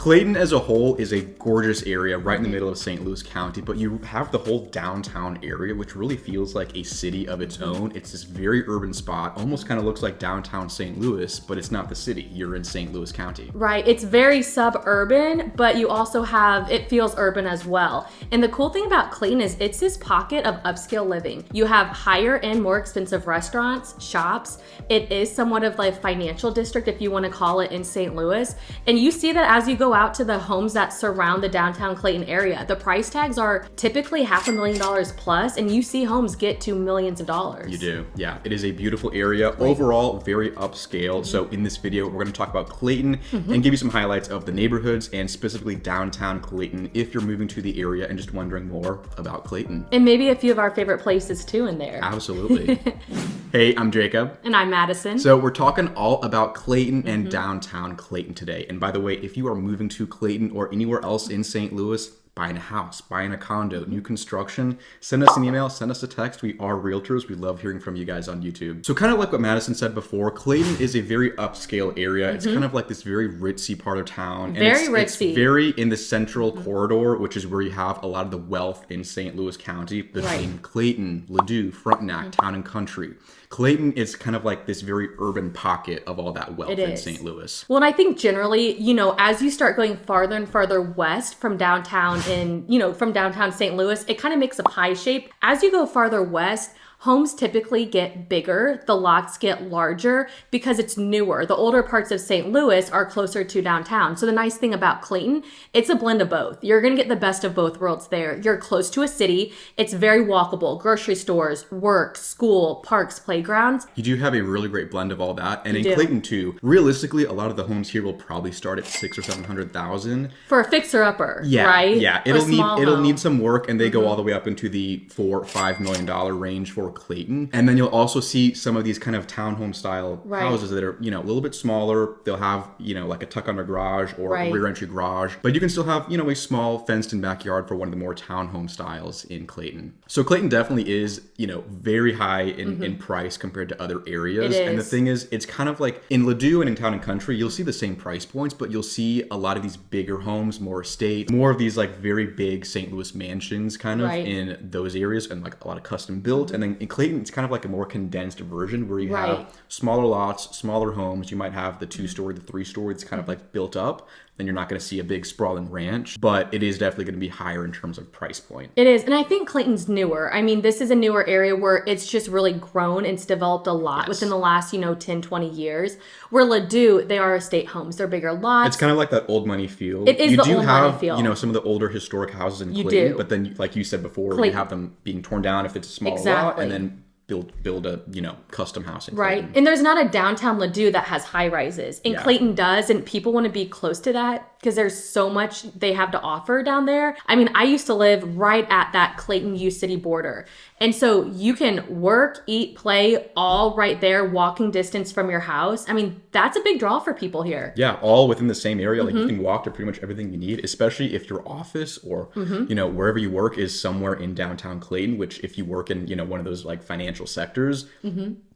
Clayton as a whole is a gorgeous area right in the middle of St. Louis County, but you have the whole downtown area, which really feels like a city of its own. It's this very urban spot, almost kind of looks like downtown St. Louis, but it's not the city. You're in St. Louis County. Right. It's very suburban, but you also have, it feels urban as well. And the cool thing about Clayton is it's this pocket of upscale living. You have higher end, more expensive restaurants, shops. It is somewhat of like a financial district, if you want to call it, in St. Louis. And you see that as you go out to the homes that surround the downtown Clayton area. The price tags are typically $500,000 plus, and you see homes get to millions of dollars. You do, yeah. It is a beautiful area. Overall, very upscale. So in this video, we're going to talk about Clayton and give you some highlights of the neighborhoods and specifically downtown Clayton if you're moving to the area and just wondering more about Clayton. And maybe a few of our favorite places too in there. Absolutely. Hey, I'm Jacob. And I'm Madison. So we're talking all about Clayton and downtown Clayton today. And by the way, if you are moving to Clayton or anywhere else in St. Louis, buying a house, buying a condo, new construction, send us an email, send us a text. We are realtors. We love hearing from you guys on YouTube. So kind of like what Madison said before, Clayton is a very upscale area. It's kind of like this very ritzy part of town. Very and ritzy. It's very in the central corridor, which is where you have a lot of the wealth in St. Louis County between Clayton, Ladue, Frontenac, Town and Country. Clayton is kind of like this very urban pocket of all that wealth in St. Louis. Well, and I think generally, you know, as you start going farther and farther west from downtown from downtown St. Louis, it kind of makes a pie shape. As you go farther west, homes typically get bigger, the lots get larger because it's newer. The older parts of St. Louis are closer to downtown. So the nice thing about Clayton, it's a blend of both. You're gonna get the best of both worlds there. You're close to a city, it's very walkable, grocery stores, work, school, parks, playgrounds. You do have a really great blend of all that. And in Clayton too, realistically, a lot of the homes here will probably start at $600,000 or $700,000. For a fixer-upper, yeah, right? Yeah, it'll need some work, and they go all the way up into the $4 or $5 million range for Clayton. And then you'll also see some of these kind of townhome style houses that are, you know, a little bit smaller. They'll have, you know, like a tuck under garage or a rear entry garage, but you can still have, you know, a small fenced in backyard for one of the more townhome styles in Clayton. So Clayton definitely is, you know, very high in price compared to other areas. And the thing is, it's kind of like in Ladue and in Town and Country, you'll see the same price points, but you'll see a lot of these bigger homes, more estate, more of these like very big St. Louis mansions kind of in those areas, and like a lot of custom built. And then in Clayton, it's kind of like a more condensed version where you have smaller lots, smaller homes. You might have the 2-story, the 3-story. It's kind of like built up. Then you're not going to see a big sprawling ranch, but it is definitely going to be higher in terms of price point. It is. And I think Clayton's newer. I mean, this is a newer area where it's just really grown. It's developed a lot within the last, 10, 20 years. Where Ladue, they are estate homes. They're bigger lots. It's kind of like that old money feel. It is money feel. You know, some of the older historic houses in Clayton, but then like you said before, you have them being torn down if it's a small lot, and then build a, custom house in Clayton. And there's not a downtown Ladue that has high rises. And Clayton does, and people want to be close to that because there's so much they have to offer down there. I mean, I used to live right at that Clayton U City border. And so you can work, eat, play all right there, walking distance from your house. I mean, that's a big draw for people here. Yeah, all within the same area. Like you can walk to pretty much everything you need, especially if your office or, wherever you work is somewhere in downtown Clayton, which if you work in, one of those like financial sectors,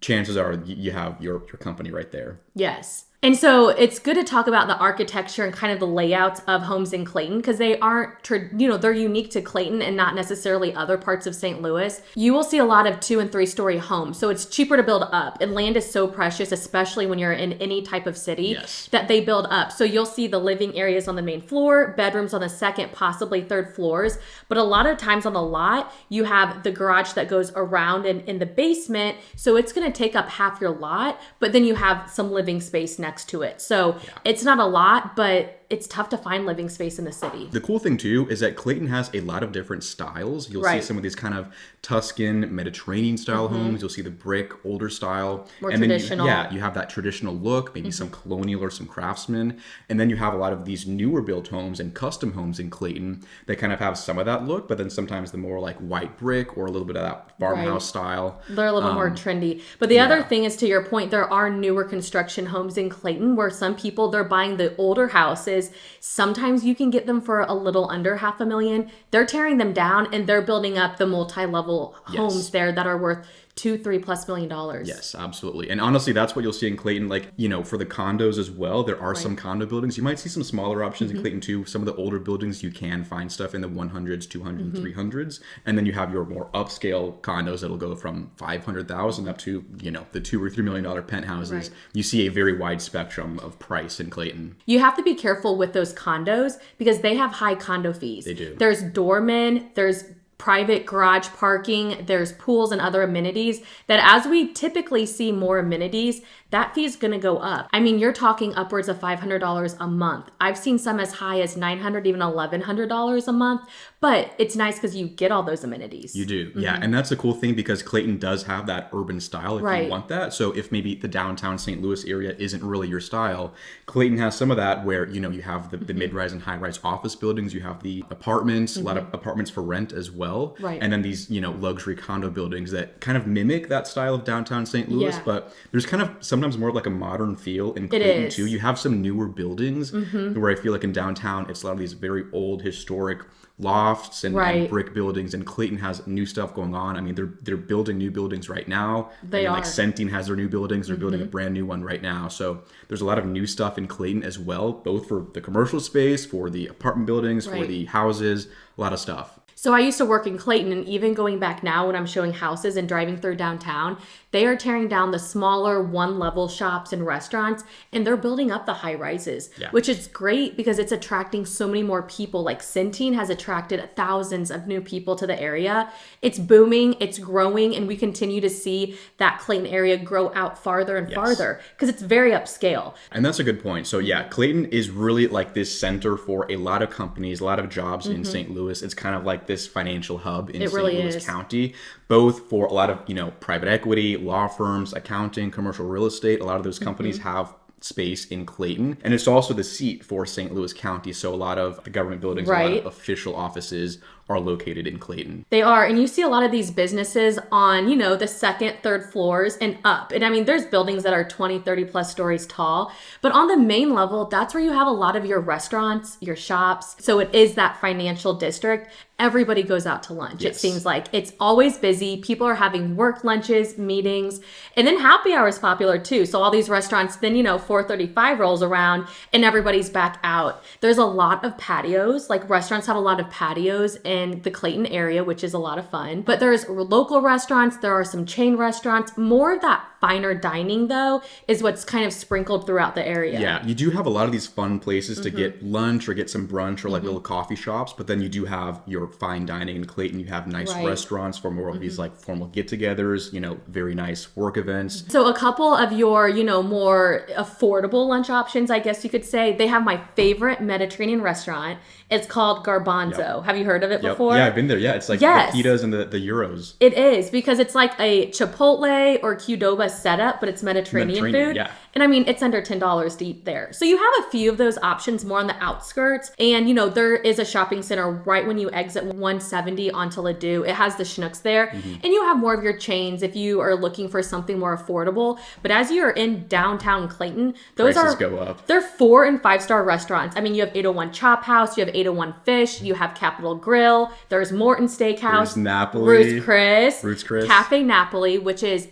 chances are you have your company right there. Yes. And so it's good to talk about the architecture and kind of the layouts of homes in Clayton because they aren't, they're unique to Clayton and not necessarily other parts of St. Louis. You will see a lot of 2- and 3-story homes. So it's cheaper to build up. And land is so precious, especially when you're in any type of city, that they build up. So you'll see the living areas on the main floor, bedrooms on the second, possibly third floors. But a lot of times on the lot, you have the garage that goes around in the basement. So it's going to take up half your lot, but then you have some living space next to it. So it's not a lot, but it's tough to find living space in the city. The cool thing too is that Clayton has a lot of different styles. You'll see some of these kind of Tuscan, Mediterranean style homes. You'll see the brick, older style. More traditional. Then you have that traditional look, maybe some colonial or some craftsman. And then you have a lot of these newer built homes and custom homes in Clayton that kind of have some of that look, but then sometimes the more like white brick or a little bit of that farmhouse style. They're a little more trendy. But the other thing is, to your point, there are newer construction homes in Clayton where some people, they're buying the older houses. Sometimes you can get them for a little under $500,000. They're tearing them down and they're building up the multi-level homes there that are worth $2-3+ million. Yes, absolutely. And honestly, that's what you'll see in Clayton. Like, for the condos as well, there are some condo buildings. You might see some smaller options in Clayton too. Some of the older buildings, you can find stuff in the 100s, 200s, 300s. And then you have your more upscale condos that'll go from 500,000 up to, the $2 or $3 million penthouses. Right. You see a very wide spectrum of price in Clayton. You have to be careful with those condos because they have high condo fees. They do. There's doormen, there's private garage parking, there's pools and other amenities that as we typically see more amenities, that fee is going to go up. I mean, you're talking upwards of $500 a month. I've seen some as high as $900, even $1,100 a month, but it's nice because you get all those amenities. You do. Yeah. And that's a cool thing because Clayton does have that urban style if you want that. So if maybe the downtown St. Louis area isn't really your style, Clayton has some of that where, you have the mid-rise and high-rise office buildings, you have the apartments, a lot of apartments for rent as well. Right. And then these, luxury condo buildings that kind of mimic that style of downtown St. Louis, but there's kind of sometimes more of like a modern feel in Clayton too. You have some newer buildings where I feel like in downtown, it's a lot of these very old historic lofts and brick buildings, and Clayton has new stuff going on. I mean, they're building new buildings right now. They are. Like Centene has their new buildings. They're building a brand new one right now. So there's a lot of new stuff in Clayton as well, both for the commercial space, for the apartment buildings, for the houses, a lot of stuff. So I used to work in Clayton, and even going back now when I'm showing houses and driving through downtown, they are tearing down the smaller one-level shops and restaurants, and they're building up the high rises, which is great because it's attracting so many more people. Like Centene has attracted thousands of new people to the area. It's booming, it's growing, and we continue to see that Clayton area grow out farther and farther because it's very upscale. And that's a good point. So yeah, Clayton is really like this center for a lot of companies, a lot of jobs in St. Louis. It's kind of like this financial hub in St. Louis County, both for a lot of, private equity, law firms, accounting, commercial real estate. A lot of those companies have space in Clayton. And it's also the seat for St. Louis County. So a lot of the government buildings, a lot of official offices are located in Clayton. They are. And you see a lot of these businesses on, the second, third floors and up. And I mean, there's buildings that are 20, 30 plus stories tall. But on the main level, that's where you have a lot of your restaurants, your shops. So it is that financial district. Everybody goes out to lunch. It seems like it's always busy. People are having work lunches, meetings, and then happy hour is popular too. So all these restaurants, then, 4:35 rolls around and everybody's back out. There's a lot of patios. Like restaurants have a lot of patios in the Clayton area, which is a lot of fun. But there's local restaurants. There are some chain restaurants. More of that finer dining, though, is what's kind of sprinkled throughout the area. Yeah, you do have a lot of these fun places to get lunch or get some brunch or like little coffee shops. But then you do have your fine dining in Clayton. You have nice restaurants for more of these like formal get-togethers, very nice work events. So a couple of your, more affordable lunch options, I guess you could say. They have my favorite Mediterranean restaurant. It's called Garbanzo. Have you heard of it before? Yeah, I've been there. Yeah, it's like the pitas and the gyros. It is, because it's like a Chipotle or Qdoba setup, but it's Mediterranean food. Yeah. And I mean, it's under $10 to eat there. So you have a few of those options more on the outskirts. And, there is a shopping center right when you exit 170 onto Ladue. It has the Schnucks there. And you have more of your chains if you are looking for something more affordable. But as you're in downtown Clayton, those prices go up. They're 4- and 5-star restaurants. I mean, you have 801 Chop House, you have 801 Fish, you have Capitol Grill, there's Morton Steakhouse, there's Napoli, Ruth's Chris, Cafe Napoli,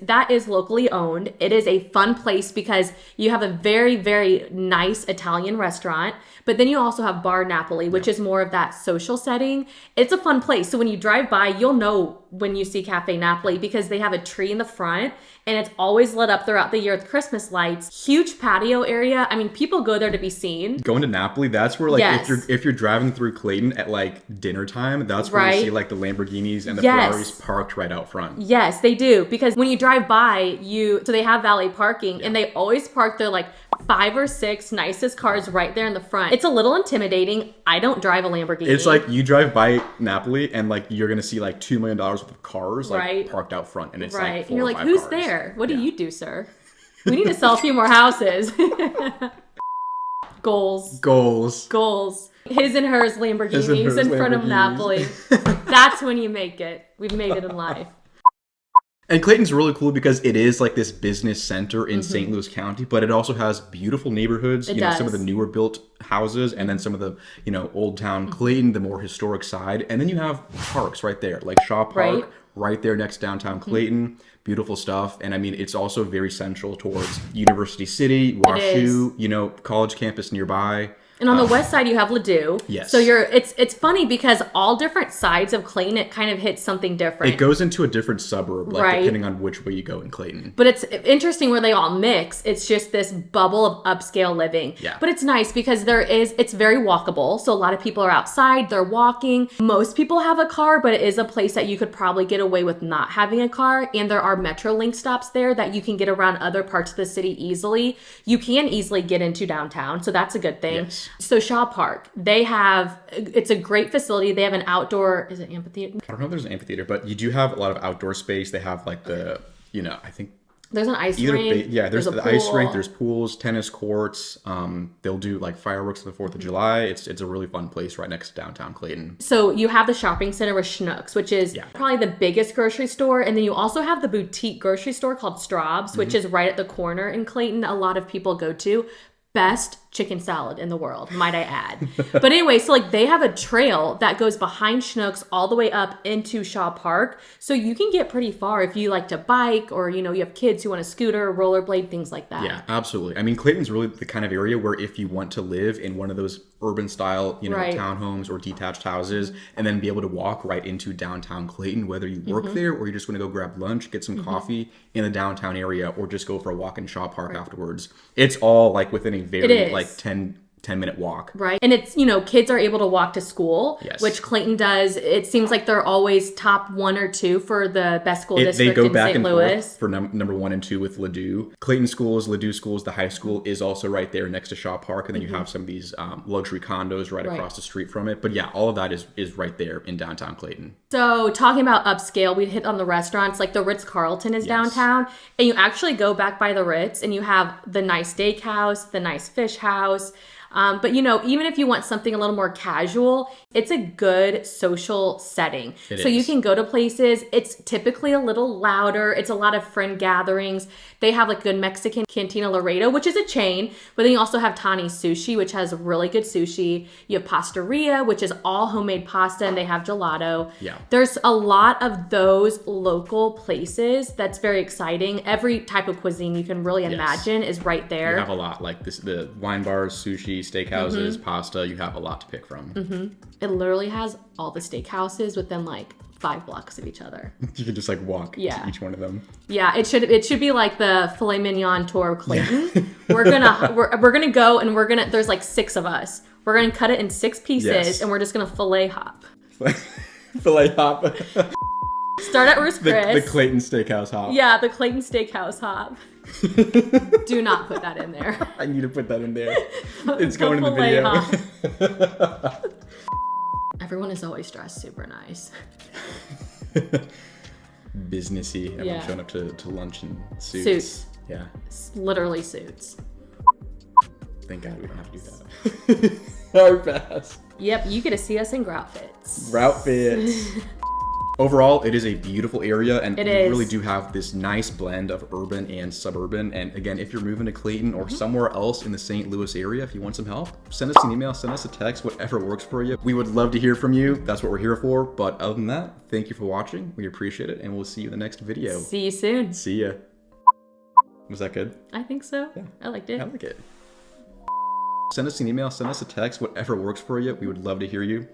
that is locally owned. It is a fun place because you have a very, very nice Italian restaurant, but then you also have Bar Napoli, which is more of that social setting. It's a fun place. So when you drive by, you'll know when you see Cafe Napoli because they have a tree in the front and it's always lit up throughout the year with Christmas lights. Huge patio area. I mean, people go there to be seen. Going to Napoli, that's where if you're driving through Clayton at like dinner time, that's where you see like the Lamborghinis and the Ferraris parked right out front. Yes, they do, because when you drive by, so they have valet parking and they always park their like 5 or 6 nicest cars right there in the front. It's a little intimidating. I don't drive a Lamborghini. It's like you drive by Napoli and like you're gonna see like $2 million worth of cars like parked out front, and it's like 4 and you're like, or 5 who's cars. there? What do you do, sir? We need to sell a few more houses. Goals. His and hers Lamborghinis in front of Napoli. That's when you make it. We've made it in life. And Clayton's really cool because it is like this business center in St. Louis County, but it also has beautiful neighborhoods, some of the newer built houses, and then some of the, Old Town Clayton, the more historic side. And then you have parks right there, like Shaw Park, right there next to downtown Clayton. Beautiful stuff. And I mean, it's also very central towards University City, WashU, you know, college campus nearby. And on the west side, you have Ladue. Yes. So it's funny because all different sides of Clayton, it kind of hits something different. It goes into a different suburb, like right. depending on which way you go in Clayton. But it's interesting where they all mix. It's just this bubble of upscale living. Yeah. But it's nice because it's very walkable. So a lot of people are outside, they're walking. Most people have a car, but it is a place that you could probably get away with not having a car. And there are Metrolink stops there that you can get around other parts of the city easily. You can easily get into downtown. So that's a good thing. Yes. So Shaw Park, it's a great facility. They have an outdoor, is it amphitheater? I don't know if there's an amphitheater, but you do have a lot of outdoor space. They have like I think there's an ice rink. There's the ice rink, there's pools, tennis courts. They'll do like fireworks on the 4th of July. It's a really fun place right next to downtown Clayton. So you have the shopping center with Schnucks, which is probably the biggest grocery store. And then you also have the boutique grocery store called Straub's, which is right at the corner in Clayton. A lot of people go to. Best chicken salad in the world, might I add. But anyway, so like they have a trail that goes behind Schnucks all the way up into Shaw Park. So you can get pretty far if you like to bike or, you know, you have kids who want a scooter, rollerblade, things like that. Yeah, absolutely. I mean, Clayton's really the kind of area where if you want to live in one of those urban style, you know, townhomes or detached houses and then be able to walk right into downtown Clayton, whether you work there or you just want to go grab lunch, get some coffee in the downtown area or just go for a walk in Shaw Park afterwards. It's all like within a very like 10-minute walk. Right. And it's, you know, kids are able to walk to school, which Clayton does. It seems like they're always top 1 or 2 for the best school district in St. Louis. They go back and forth for number 1 and 2 with Ladue. Clayton schools, Ladue schools, the high school is also right there next to Shaw Park. And then you have some of these luxury condos right across the street from it. But yeah, all of that is right there in downtown Clayton. So talking about upscale, we hit on the restaurants, like the Ritz-Carlton is downtown. And you actually go back by the Ritz and you have the nice steakhouse, the nice fish house. But, you know, even if you want something a little more casual, it's a good social setting. So you can go to places. It's typically a little louder. It's a lot of friend gatherings. They have like good Mexican Cantina Laredo, which is a chain. But then you also have Tani's Sushi, which has really good sushi. You have Pastaria, which is all homemade pasta, and they have gelato. Yeah. There's a lot of those local places that's very exciting. Every type of cuisine you can really imagine is right there. You have a lot, like the wine bars, sushi, steakhouses, pasta. You have a lot to pick from. It literally has all the steakhouses within like 5 blocks of each other. You can just like walk to each one of them. Yeah, it should be like the filet mignon tour of Clayton. We're gonna go and there's like 6 of us. We're gonna cut it in 6 pieces and we're just gonna fillet hop. Fillet hop. Start at Ruth's Chris. The Clayton Steakhouse hop. Yeah, the Clayton Steakhouse hop. Do not put that in there. I need to put that in there. It's going in the video. Everyone is always dressed super nice. Businessy. Everyone showing up to lunch in suits. Yeah. Literally suits. Thank God we don't have to do that. Our pass. Yep, you get to see us in Groutfits. Groutfits. Overall, it is a beautiful area, and we really do have this nice blend of urban and suburban. And again, if you're moving to Clayton or somewhere else in the St. Louis area, if you want some help, send us an email, send us a text, whatever works for you. We would love to hear from you. That's what we're here for. But other than that, thank you for watching. We appreciate it, and we'll see you in the next video. See you soon. See ya. Was that good? I think so. Yeah. I liked it. I like it. Send us an email, send us a text, whatever works for you. We would love to hear you.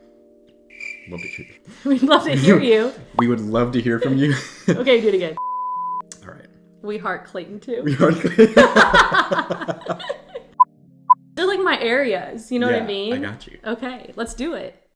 Love to hear you. We'd love to hear you. We would love to hear from you. Okay, do it again. All right. We heart Clayton too. We heart Clayton. They're like my areas, you know what I mean? I got you. Okay, let's do it.